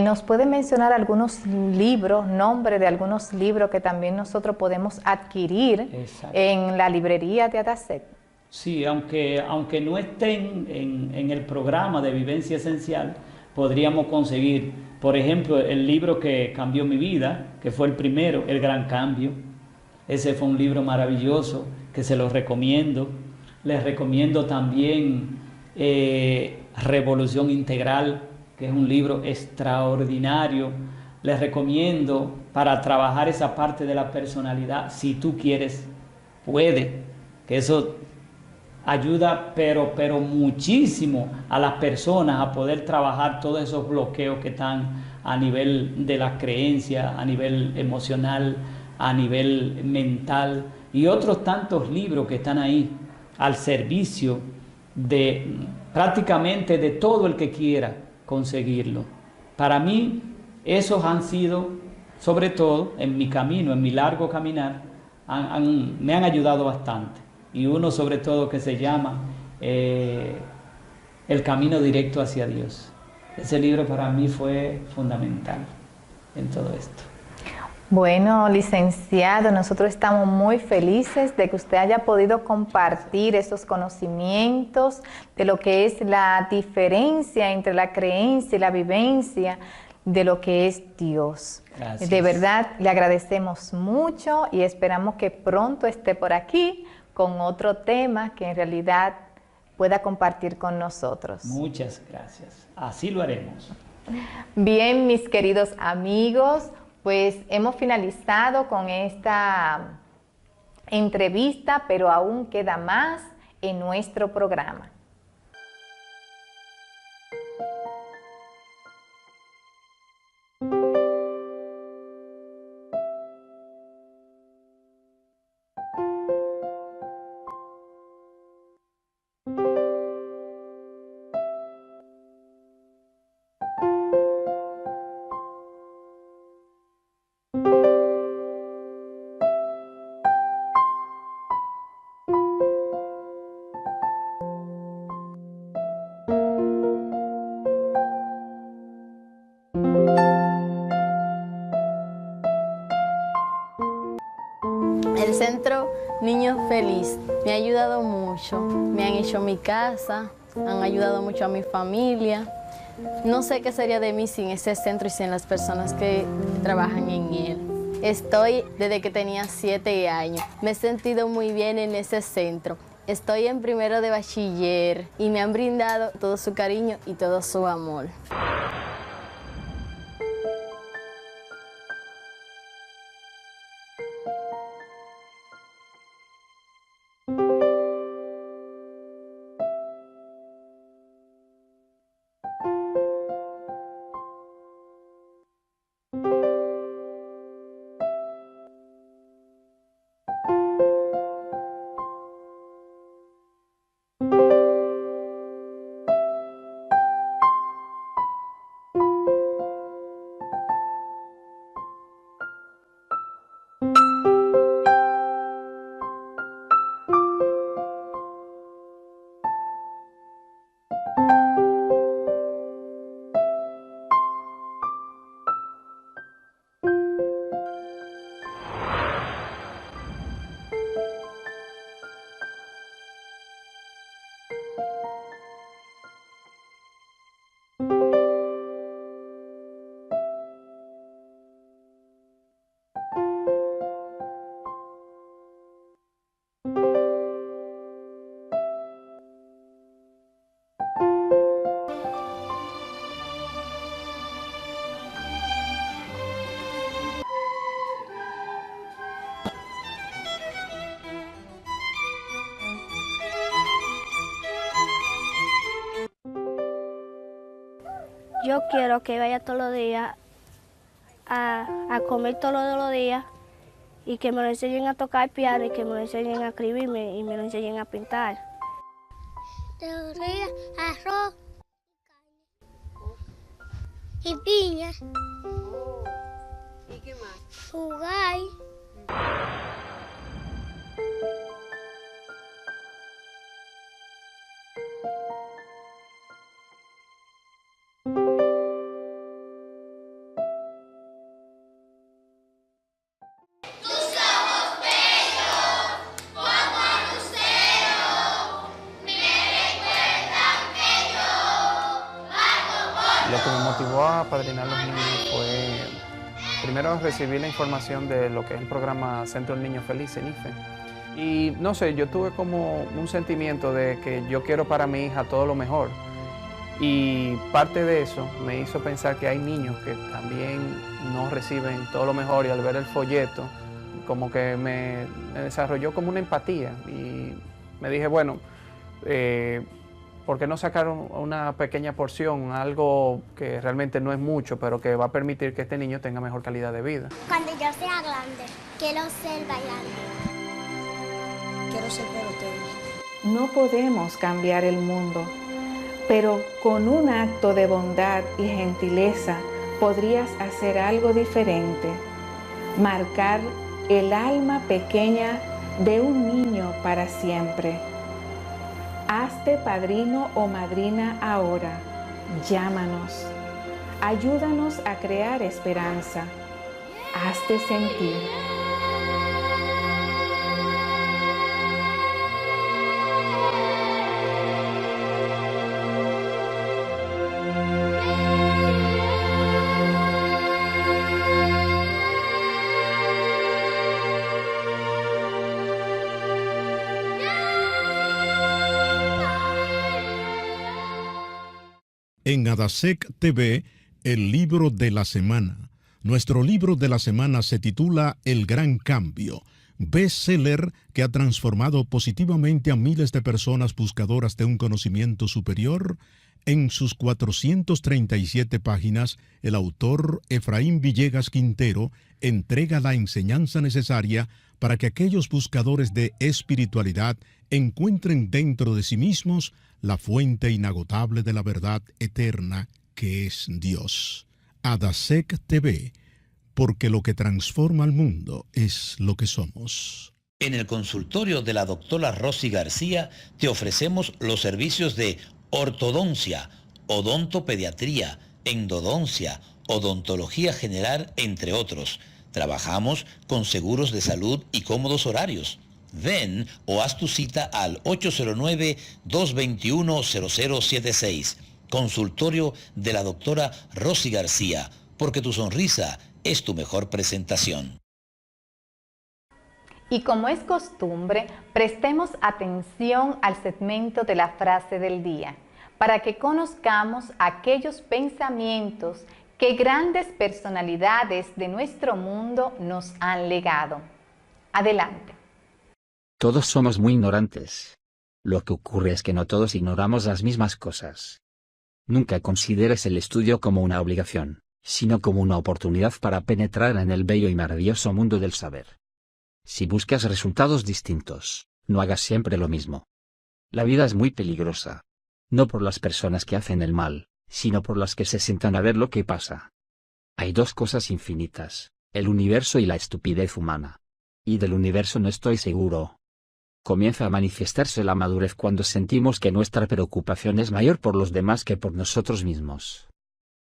¿Nos puede mencionar algunos libros, nombre de algunos libros que también nosotros podemos adquirir Exacto. en la librería de ADACET? Sí, aunque no estén en el programa de Vivencia Esencial, podríamos conseguir, por ejemplo, el libro que cambió mi vida, que fue el primero, El Gran Cambio. Ese fue un libro maravilloso que se lo recomiendo. Les recomiendo también Revolución Integral, que es un libro extraordinario. Les recomiendo para trabajar esa parte de la personalidad, si tú quieres, puede, que eso ayuda pero muchísimo a las personas a poder trabajar todos esos bloqueos que están a nivel de las creencias, a nivel emocional, a nivel mental, y otros tantos libros que están ahí al servicio de prácticamente de todo el que quiera conseguirlo. Para mí, esos han sido, sobre todo en mi camino, en mi largo caminar, me han ayudado bastante. Y uno sobre todo que se llama El Camino Directo hacia Dios. Ese libro para mí fue fundamental en todo esto. Bueno, licenciado, nosotros estamos muy felices de que usted haya podido compartir esos conocimientos de lo que es la diferencia entre la creencia y la vivencia de lo que es Dios. Gracias. De verdad, le agradecemos mucho y esperamos que pronto esté por aquí con otro tema que en realidad pueda compartir con nosotros. Muchas gracias. Así lo haremos. Bien, mis queridos amigos, pues hemos finalizado con esta entrevista, pero aún queda más en nuestro programa. El Centro Niño Feliz me ha ayudado mucho, me han hecho mi casa, han ayudado mucho a mi familia. No sé qué sería de mí sin ese centro y sin las personas que trabajan en él. Estoy desde que tenía 7 años, me he sentido muy bien en ese centro. Estoy en primero de bachiller y me han brindado todo su cariño y todo su amor. Yo quiero que vaya todos los días a comer todos los días y que me lo enseñen a tocar piano y que me lo enseñen a escribirme y me lo enseñen a pintar. Todos los días arroz y piña. ¿Y qué más? Jugar Lo que me motivó a apadrinar los niños fue, primero, recibir la información de lo que es el programa Centro del Niño Feliz, CENIFE. Y no sé, yo tuve como un sentimiento de que yo quiero para mi hija todo lo mejor. Y parte de eso me hizo pensar que hay niños que también no reciben todo lo mejor, y al ver el folleto, como que me desarrolló como una empatía. Y me dije, bueno, ¿por qué no sacar una pequeña porción, algo que realmente no es mucho, pero que va a permitir que este niño tenga mejor calidad de vida? Cuando yo sea grande, quiero ser bailante. Quiero ser pelotero. No podemos cambiar el mundo, pero con un acto de bondad y gentileza podrías hacer algo diferente, marcar el alma pequeña de un niño para siempre. Hazte padrino o madrina ahora. Llámanos. Ayúdanos a crear esperanza. Hazte sentir. En Adasec TV, el libro de la semana. Nuestro libro de la semana se titula El Gran Cambio, bestseller que ha transformado positivamente a miles de personas buscadoras de un conocimiento superior. En sus 437 páginas, el autor Efraín Villegas Quintero entrega la enseñanza necesaria para que aquellos buscadores de espiritualidad encuentren dentro de sí mismos la fuente inagotable de la verdad eterna que es Dios. Adasec TV, porque lo que transforma al mundo es lo que somos. En el consultorio de la doctora Rosy García te ofrecemos los servicios de ortodoncia, odontopediatría, endodoncia, odontología general, entre otros. Trabajamos con seguros de salud y cómodos horarios. Ven o haz tu cita al 809-221-0076. Consultorio de la doctora Rosy García, porque tu sonrisa es tu mejor presentación. Y como es costumbre, prestemos atención al segmento de la frase del día, para que conozcamos aquellos pensamientos que grandes personalidades de nuestro mundo nos han legado. Adelante. Todos somos muy ignorantes. Lo que ocurre es que no todos ignoramos las mismas cosas. Nunca consideres el estudio como una obligación, sino como una oportunidad para penetrar en el bello y maravilloso mundo del saber. Si buscas resultados distintos, no hagas siempre lo mismo. La vida es muy peligrosa. No por las personas que hacen el mal, sino por las que se sientan a ver lo que pasa. Hay dos cosas infinitas, el universo y la estupidez humana. Y del universo no estoy seguro. Comienza a manifestarse la madurez cuando sentimos que nuestra preocupación es mayor por los demás que por nosotros mismos.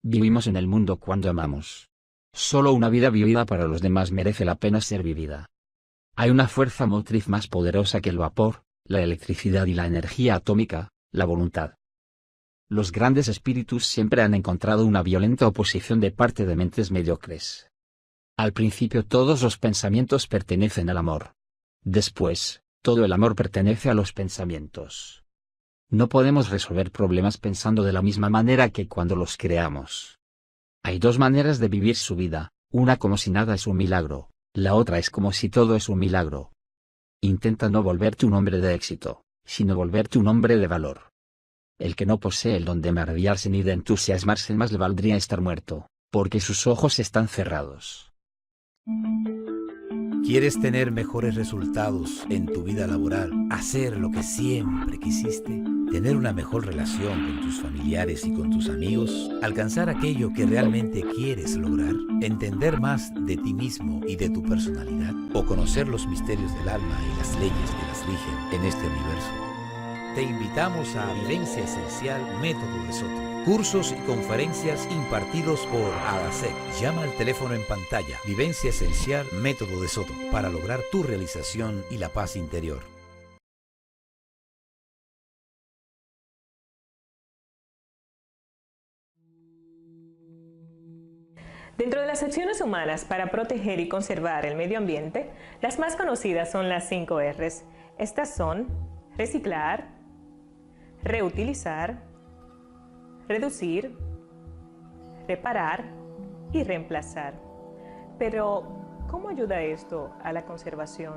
Vivimos en el mundo cuando amamos. Solo una vida vivida para los demás merece la pena ser vivida. Hay una fuerza motriz más poderosa que el vapor, la electricidad y la energía atómica, la voluntad. Los grandes espíritus siempre han encontrado una violenta oposición de parte de mentes mediocres. Al principio todos los pensamientos pertenecen al amor. Después, todo el amor pertenece a los pensamientos. No podemos resolver problemas pensando de la misma manera que cuando los creamos. Hay dos maneras de vivir su vida, una como si nada es un milagro, la otra es como si todo es un milagro. Intenta no volverte un hombre de éxito, sino volverte un hombre de valor. El que no posee el don de maravillarse ni de entusiasmarse, más le valdría estar muerto, porque sus ojos están cerrados. ¿Quieres tener mejores resultados en tu vida laboral? ¿Hacer lo que siempre quisiste? tener una mejor relación con tus familiares y con tus amigos, alcanzar aquello que realmente quieres lograr, entender más de ti mismo y de tu personalidad, o conocer los misterios del alma y las leyes que las rigen en este universo. Te invitamos a Vivencia Esencial Método de Soto. Cursos y conferencias impartidos por ADASEC. Llama al teléfono en pantalla. Vivencia Esencial Método de Soto para lograr tu realización y la paz interior. Dentro de las acciones humanas para proteger y conservar el medio ambiente, las más conocidas son las 5 R's. Estas son reciclar, reutilizar, reducir, reparar y reemplazar. Pero, ¿cómo ayuda esto a la conservación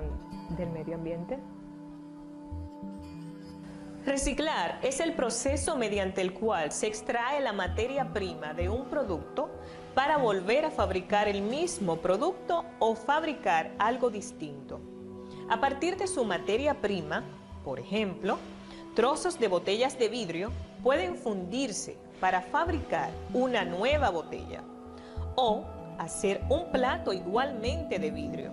del medio ambiente? Reciclar es el proceso mediante el cual se extrae la materia prima de un producto para volver a fabricar el mismo producto o fabricar algo distinto. A partir de su materia prima, por ejemplo, trozos de botellas de vidrio pueden fundirse para fabricar una nueva botella o hacer un plato igualmente de vidrio,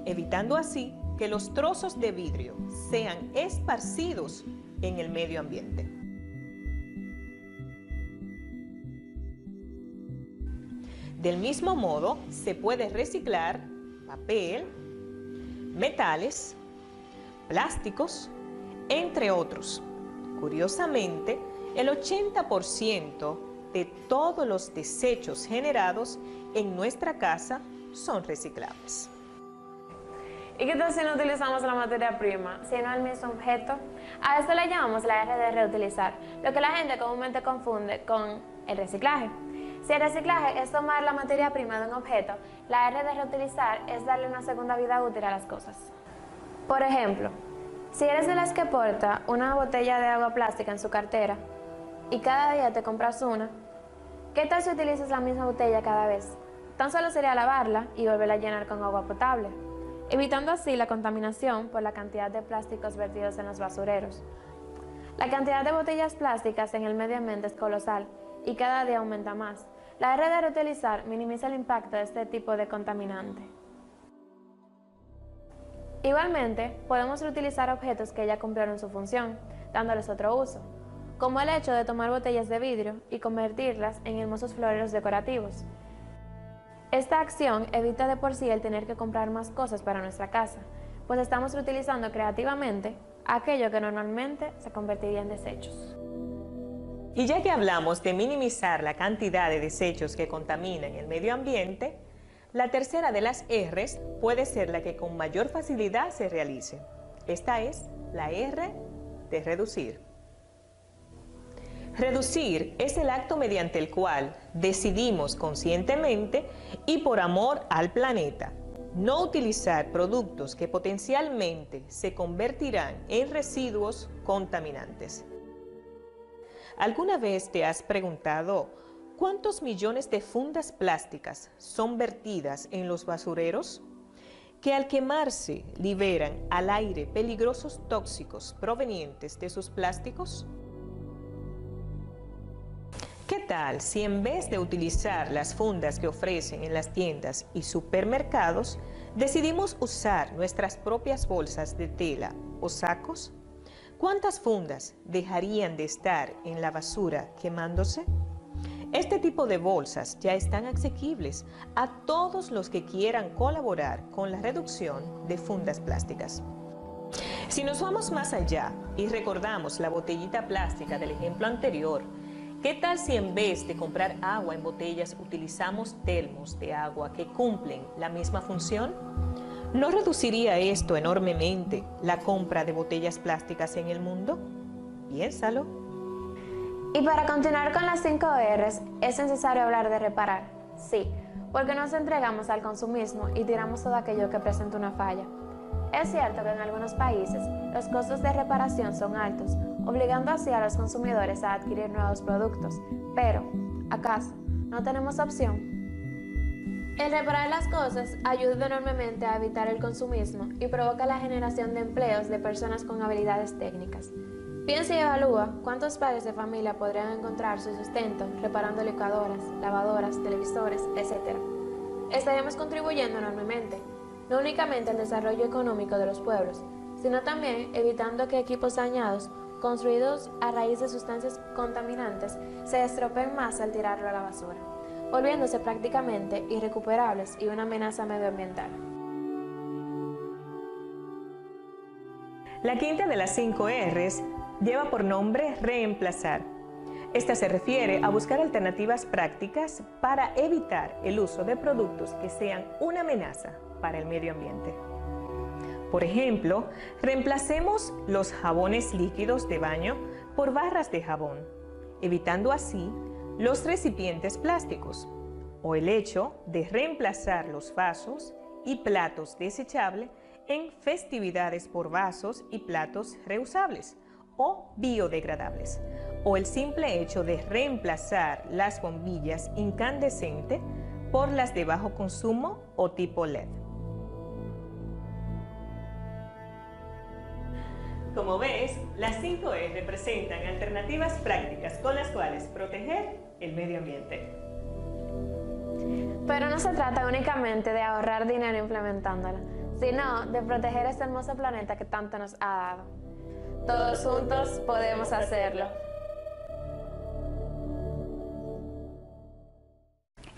evitando así que los trozos de vidrio sean esparcidos en el medio ambiente. Del mismo modo, se puede reciclar papel, metales, plásticos, entre otros. Curiosamente, el 80% de todos los desechos generados en nuestra casa son reciclables. ¿Y qué tal si no utilizamos la materia prima, sino el mismo objeto? A esto le llamamos la R de reutilizar, lo que la gente comúnmente confunde con el reciclaje. Si el reciclaje es tomar la materia prima de un objeto, la R de reutilizar es darle una segunda vida útil a las cosas. Por ejemplo, si eres de las que porta una botella de agua plástica en su cartera y cada día te compras una, ¿qué tal si utilizas la misma botella cada vez? Tan solo sería lavarla y volverla a llenar con agua potable, evitando así la contaminación por la cantidad de plásticos vertidos en los basureros. La cantidad de botellas plásticas en el medio ambiente es colosal y cada día aumenta más. La R de reutilizar minimiza el impacto de este tipo de contaminante. Igualmente, podemos reutilizar objetos que ya cumplieron su función, dándoles otro uso, como el hecho de tomar botellas de vidrio y convertirlas en hermosos floreros decorativos. Esta acción evita de por sí el tener que comprar más cosas para nuestra casa, pues estamos reutilizando creativamente aquello que normalmente se convertiría en desechos. Y ya que hablamos de minimizar la cantidad de desechos que contaminan el medio ambiente, la tercera de las R's puede ser la que con mayor facilidad se realice. Esta es la R de reducir. Reducir es el acto mediante el cual decidimos conscientemente y por amor al planeta no utilizar productos que potencialmente se convertirán en residuos contaminantes. ¿Alguna vez te has preguntado cuántos millones de fundas plásticas son vertidas en los basureros? Que al quemarse liberan al aire peligrosos tóxicos provenientes de sus plásticos. ¿Qué tal si en vez de utilizar las fundas que ofrecen en las tiendas y supermercados, decidimos usar nuestras propias bolsas de tela o sacos? ¿Cuántas fundas dejarían de estar en la basura quemándose? Este tipo de bolsas ya están asequibles a todos los que quieran colaborar con la reducción de fundas plásticas. Si nos vamos más allá y recordamos la botellita plástica del ejemplo anterior, ¿qué tal si en vez de comprar agua en botellas utilizamos termos de agua que cumplen la misma función? ¿No reduciría esto enormemente la compra de botellas plásticas en el mundo? Piénsalo. Y para continuar con las 5 R's, es necesario hablar de reparar. Sí, porque nos entregamos al consumismo y tiramos todo aquello que presenta una falla. Es cierto que en algunos países los costos de reparación son altos, obligando así a los consumidores a adquirir nuevos productos. Pero, ¿acaso no tenemos opción? El reparar las cosas ayuda enormemente a evitar el consumismo y provoca la generación de empleos de personas con habilidades técnicas. Piensa y evalúa cuántos padres de familia podrían encontrar su sustento reparando licuadoras, lavadoras, televisores, etc. Estaríamos contribuyendo enormemente, no únicamente al desarrollo económico de los pueblos, sino también evitando que equipos dañados, construidos a raíz de sustancias contaminantes, se estropeen más al tirarlo a la basura, volviéndose prácticamente irrecuperables y una amenaza medioambiental. La quinta de las 5 R's lleva por nombre reemplazar. Esta se refiere a buscar alternativas prácticas para evitar el uso de productos que sean una amenaza para el medio ambiente. Por ejemplo, reemplacemos los jabones líquidos de baño por barras de jabón, evitando así los recipientes plásticos, o el hecho de reemplazar los vasos y platos desechables en festividades por vasos y platos reusables o biodegradables, o el simple hecho de reemplazar las bombillas incandescentes por las de bajo consumo o tipo LED. Como ves, las 5E representan alternativas prácticas con las cuales proteger el medio ambiente. Pero no se trata únicamente de ahorrar dinero implementándola, sino de proteger este hermoso planeta que tanto nos ha dado. Todos juntos podemos hacerlo.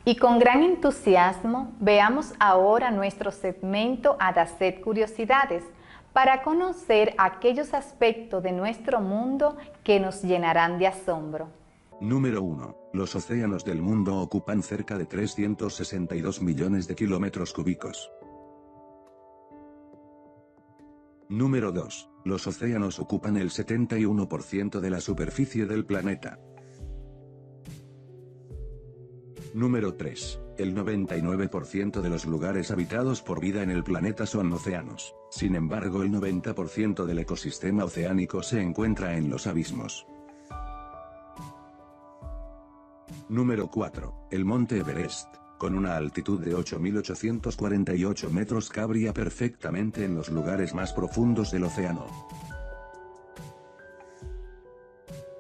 Y con gran entusiasmo veamos ahora nuestro segmento Adacet Curiosidades, para conocer aquellos aspectos de nuestro mundo que nos llenarán de asombro. Número 1. Los océanos del mundo ocupan cerca de 362 millones de kilómetros cúbicos. Número 2. Los océanos ocupan el 71% de la superficie del planeta. Número 3. El 99% de los lugares habitados por vida en el planeta son océanos. Sin embargo, el 90% del ecosistema oceánico se encuentra en los abismos. Número 4. El monte Everest, con una altitud de 8.848 metros, cabría perfectamente en los lugares más profundos del océano.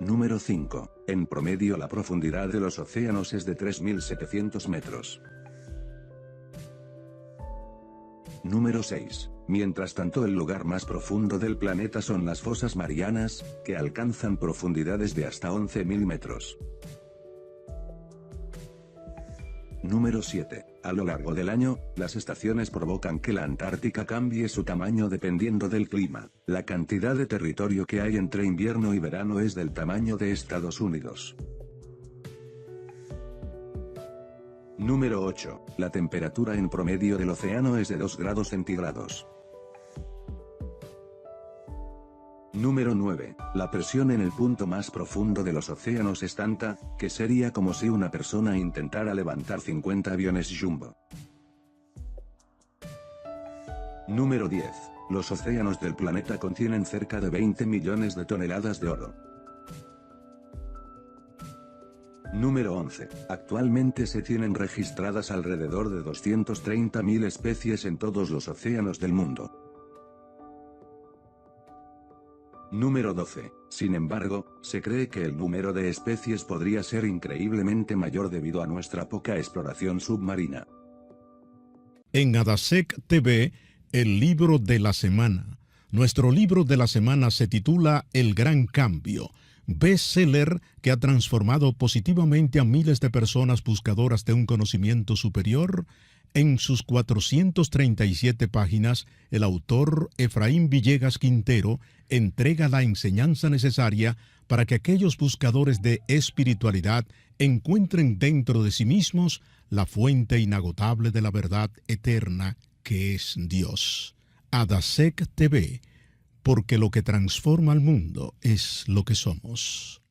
Número 5. En promedio la profundidad de los océanos es de 3.700 metros. Número 6. Mientras tanto, el lugar más profundo del planeta son las fosas marianas, que alcanzan profundidades de hasta 11.000 metros. Número 7. A lo largo del año, las estaciones provocan que la Antártica cambie su tamaño dependiendo del clima. La cantidad de territorio que hay entre invierno y verano es del tamaño de Estados Unidos. Número 8. La temperatura en promedio del océano es de 2 grados centígrados. Número 9. La presión en el punto más profundo de los océanos es tanta, que sería como si una persona intentara levantar 50 aviones jumbo. Número 10. Los océanos del planeta contienen cerca de 20 millones de toneladas de oro. Número 11. Actualmente se tienen registradas alrededor de 230.000 especies en todos los océanos del mundo. Número 12. Sin embargo, se cree que el número de especies podría ser increíblemente mayor debido a nuestra poca exploración submarina. En Adasec TV, el libro de la semana. Nuestro libro de la semana se titula El Gran Cambio, bestseller que ha transformado positivamente a miles de personas buscadoras de un conocimiento superior. En sus 437 páginas, el autor Efraín Villegas Quintero entrega la enseñanza necesaria para que aquellos buscadores de espiritualidad encuentren dentro de sí mismos la fuente inagotable de la verdad eterna que es Dios. Adasec TV, porque lo que transforma al mundo es lo que somos.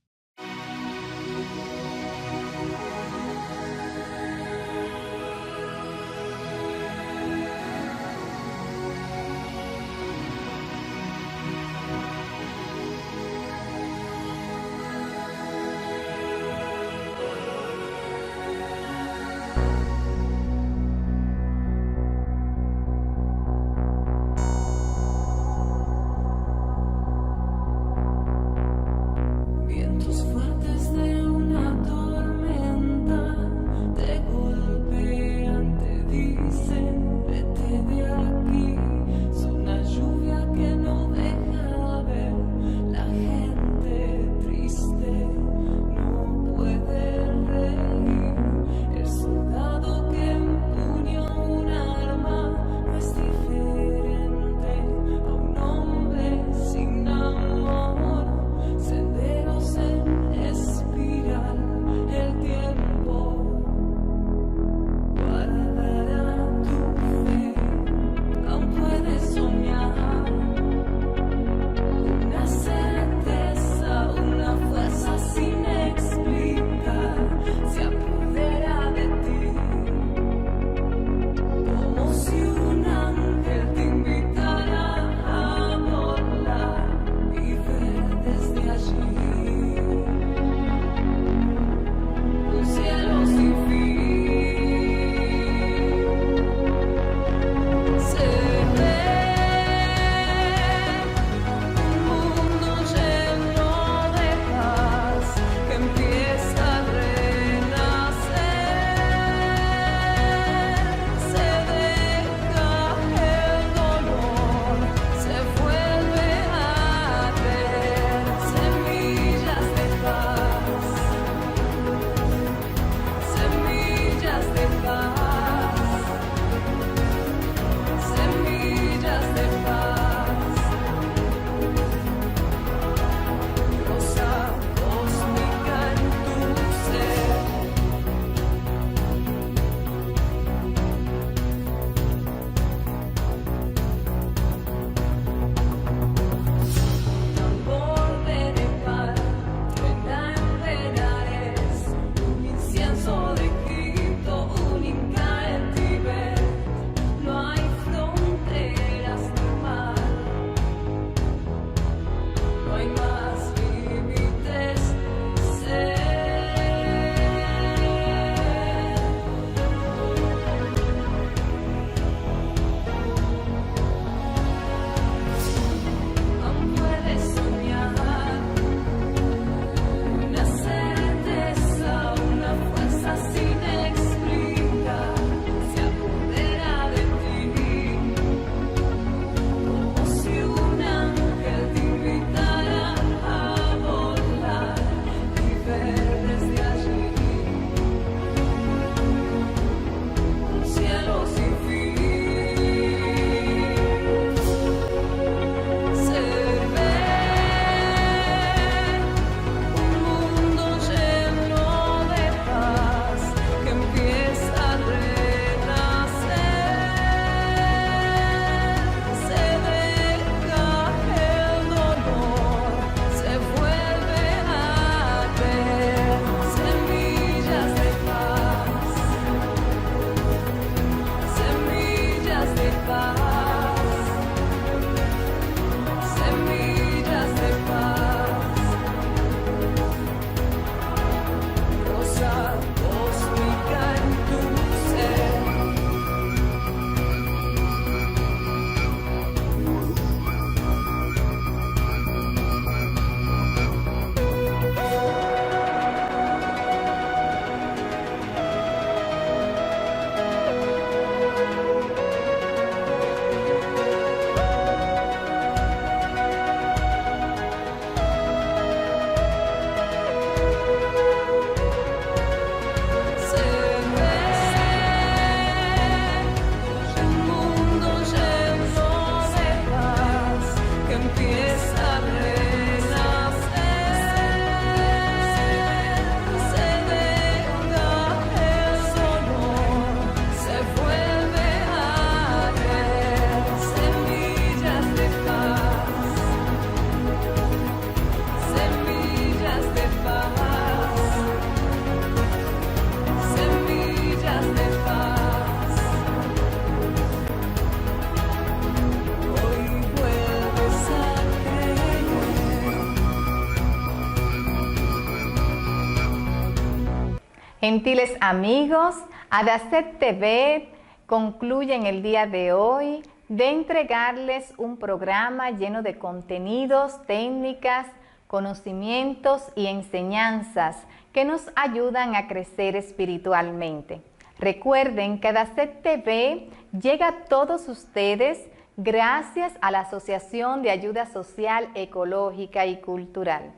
Gentiles amigos, Adacet TV concluye en el día de hoy de entregarles un programa lleno de contenidos, técnicas, conocimientos y enseñanzas que nos ayudan a crecer espiritualmente. Recuerden que Adacet TV llega a todos ustedes gracias a la Asociación de Ayuda Social, Ecológica y Cultural.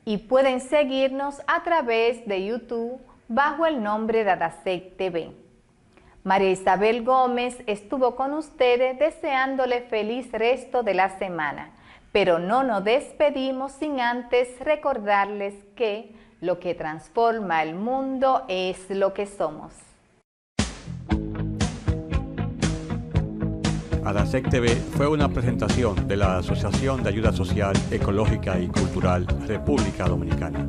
Y pueden seguirnos a través de YouTube bajo el nombre de Adacet TV. María Isabel Gómez estuvo con ustedes deseándole feliz resto de la semana, pero no nos despedimos sin antes recordarles que lo que transforma el mundo es lo que somos. Adacet TV fue una presentación de la Asociación de Ayuda Social, Ecológica y Cultural República Dominicana.